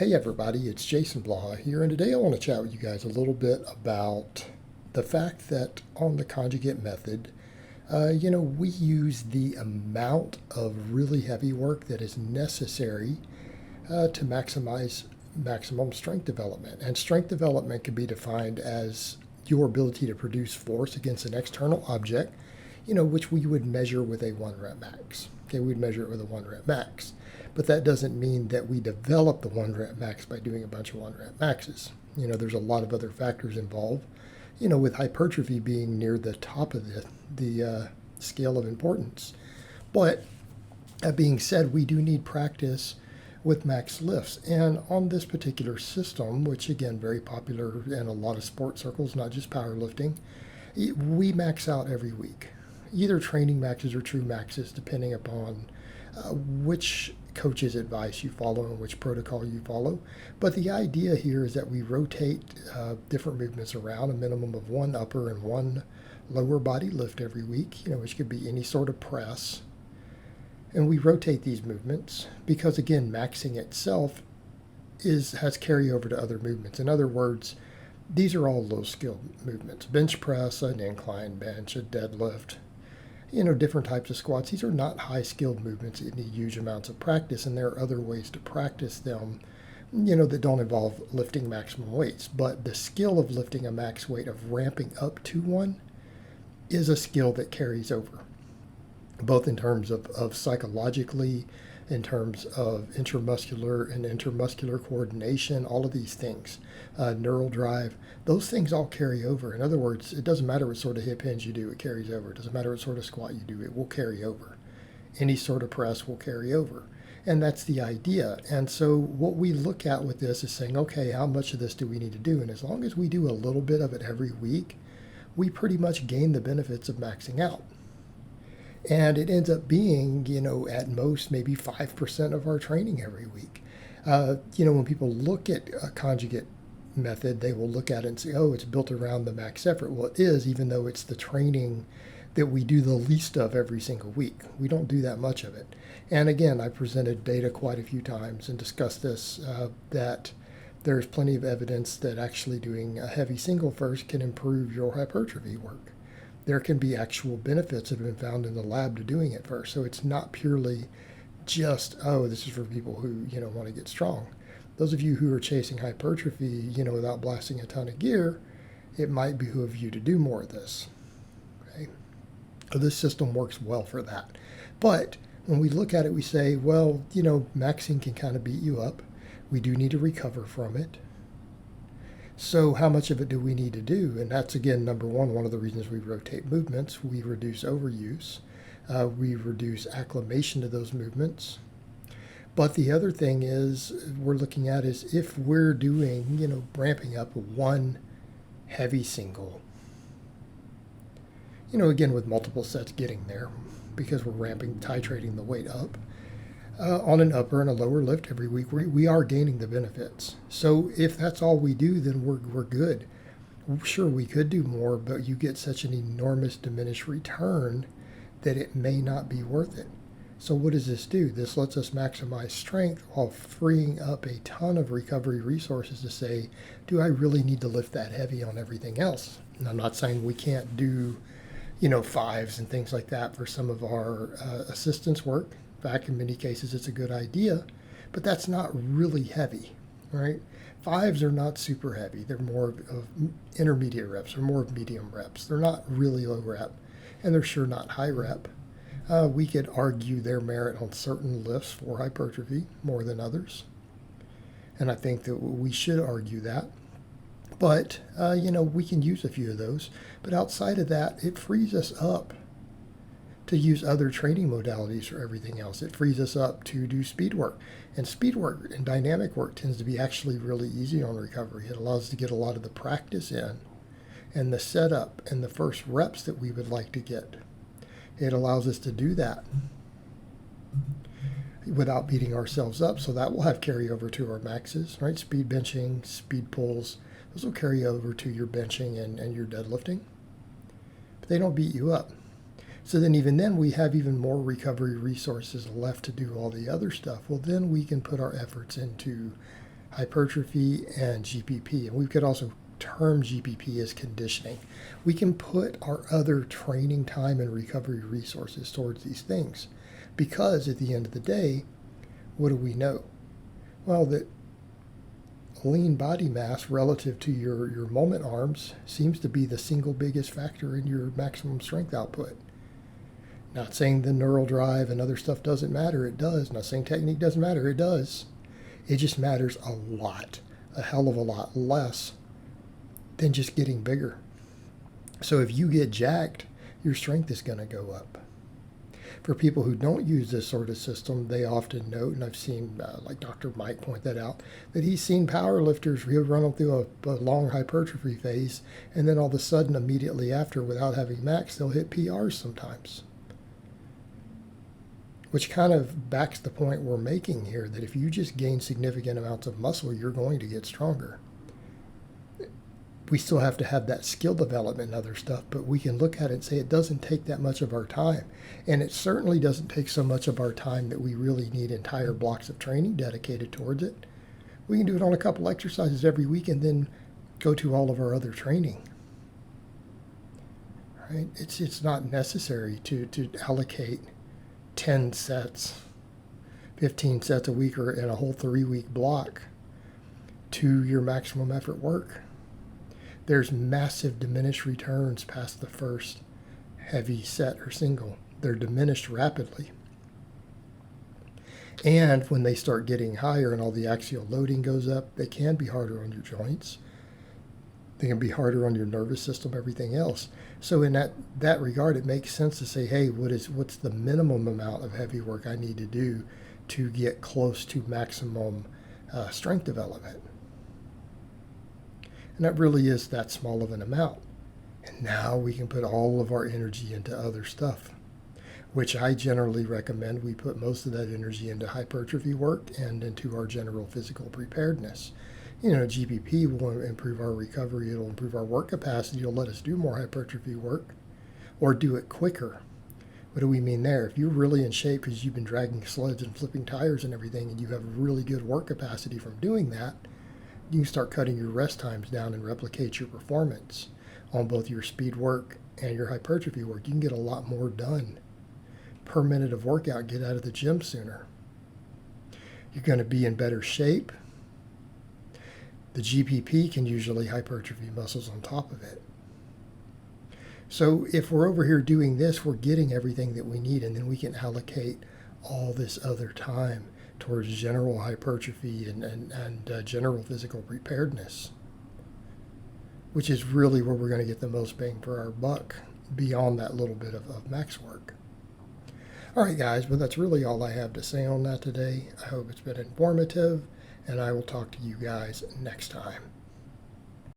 Hey everybody, it's Jason Blaha here, and today I want to chat with you guys a little bit about the fact that on the conjugate method, we use the amount of really heavy work that is necessary to maximize maximum strength development. And strength development can be defined as your ability to produce force against an external object, which we would measure with a 1 rep max. Okay, we'd measure it with a 1 rep max. But that doesn't mean that we develop the 1 rep max by doing a bunch of 1 rep maxes. There's a lot of other factors involved, with hypertrophy being near the top of the scale of importance. But that being said, we do need practice with max lifts. And on this particular system, which again, very popular in a lot of sport circles, not just powerlifting, we max out every week. Either training maxes or true maxes, depending upon which coach's advice you follow and which protocol you follow. But the idea here is that we rotate different movements around, a minimum of 1 upper and 1 lower body lift every week, which could be any sort of press. And we rotate these movements because, again, maxing itself has carryover to other movements. In other words, these are all low skill movements. Bench press, an incline bench, a deadlift, different types of squats. These are not high-skilled movements that need huge amounts of practice, and there are other ways to practice them, that don't involve lifting maximum weights. But the skill of lifting a max weight, of ramping up to one, is a skill that carries over, both in terms of psychologically, in terms of intramuscular and intermuscular coordination, all of these things, neural drive, those things all carry over. In other words, it doesn't matter what sort of hip hinge you do, it carries over. It doesn't matter what sort of squat you do, it will carry over. Any sort of press will carry over. And that's the idea. And so what we look at with this is saying, okay, how much of this do we need to do? And as long as we do a little bit of it every week, we pretty much gain the benefits of maxing out. And it ends up being, at most maybe 5% of our training every week. When people look at a conjugate method, they will look at it and say, oh, it's built around the max effort. Well, it is, even though it's the training that we do the least of every single week. We don't do that much of it. And again, I presented data quite a few times and discussed this, that there's plenty of evidence that actually doing a heavy single first can improve your hypertrophy work. There can be actual benefits that have been found in the lab to doing it first. So it's not purely just, oh, this is for people who, want to get strong. Those of you who are chasing hypertrophy, without blasting a ton of gear, it might behoove you to do more of this. Okay? So this system works well for that. But when we look at it, we say, well, maxing can kind of beat you up. We do need to recover from it. So how much of it do we need to do? And that's, again, number one of the reasons we rotate movements. We reduce overuse. We reduce acclimation to those movements. But the other thing is we're looking at is if we're doing, ramping up 1 heavy single, again, with multiple sets getting there because we're titrating the weight up. On an upper and a lower lift every week, we are gaining the benefits. So if that's all we do, then we're good. Sure, we could do more, but you get such an enormous diminished return that it may not be worth it. So what does this do? This lets us maximize strength while freeing up a ton of recovery resources to say, do I really need to lift that heavy on everything else? And I'm not saying we can't do, fives and things like that for some of our assistance work. In fact, in many cases, it's a good idea, but that's not really heavy, right? Fives are not super heavy. They're more of intermediate reps or more of medium reps. They're not really low rep, and they're sure not high rep. We could argue their merit on certain lifts for hypertrophy more than others, and I think that we should argue that. But, we can use a few of those. But outside of that, it frees us up to use other training modalities for everything else. It frees us up to do speed work. And speed work and dynamic work tends to be actually really easy on recovery. It allows us to get a lot of the practice in and the setup and the first reps that we would like to get. It allows us to do that without beating ourselves up. So that will have carryover to our maxes, right? Speed benching, speed pulls, those will carry over to your benching and your deadlifting. But they don't beat you up. So then even then we have even more recovery resources left to do all the other stuff. Well, then we can put our efforts into hypertrophy and GPP. And we could also term GPP as conditioning. We can put our other training time and recovery resources towards these things because at the end of the day, what do we know? Well, that lean body mass relative to your moment arms seems to be the single biggest factor in your maximum strength output. Not saying the neural drive and other stuff doesn't matter, it does. Not saying technique doesn't matter, it does. It just matters a lot, a hell of a lot less than just getting bigger. So if you get jacked, your strength is going to go up. For people who don't use this sort of system, they often note, and I've seen, like Dr. Mike point that out, that he's seen power lifters who run them through a long hypertrophy phase, and then all of a sudden, immediately after, without having max, they'll hit PRs sometimes. Which kind of backs the point we're making here, that if you just gain significant amounts of muscle, you're going to get stronger. We still have to have that skill development and other stuff, but we can look at it and say it doesn't take that much of our time. And it certainly doesn't take so much of our time that we really need entire blocks of training dedicated towards it. We can do it on a couple exercises every week and then go to all of our other training. Right? It's not necessary to allocate 10 sets, 15 sets a week or in a whole 3-week block to your maximum effort work. There's massive diminished returns past the first heavy set or single. They're diminished rapidly. And when they start getting higher and all the axial loading goes up, they can be harder on your joints. They can be harder on your nervous system, everything else. So in that regard, it makes sense to say, hey, what's the minimum amount of heavy work I need to do to get close to maximum strength development? And that really is that small of an amount. And now we can put all of our energy into other stuff, which I generally recommend we put most of that energy into hypertrophy work and into our general physical preparedness. GPP will improve our recovery. It'll improve our work capacity. It'll let us do more hypertrophy work or do it quicker. What do we mean there? If you're really in shape because you've been dragging sleds and flipping tires and everything, and you have really good work capacity from doing that, you can start cutting your rest times down and replicate your performance on both your speed work and your hypertrophy work. You can get a lot more done per minute of workout, get out of the gym sooner. You're going to be in better shape. The GPP can usually hypertrophy muscles on top of it. So if we're over here doing this, we're getting everything that we need, and then we can allocate all this other time towards general hypertrophy and general physical preparedness, which is really where we're going to get the most bang for our buck beyond that little bit of max work. All right, guys, but that's really all I have to say on that today. I hope it's been informative, and I will talk to you guys next time.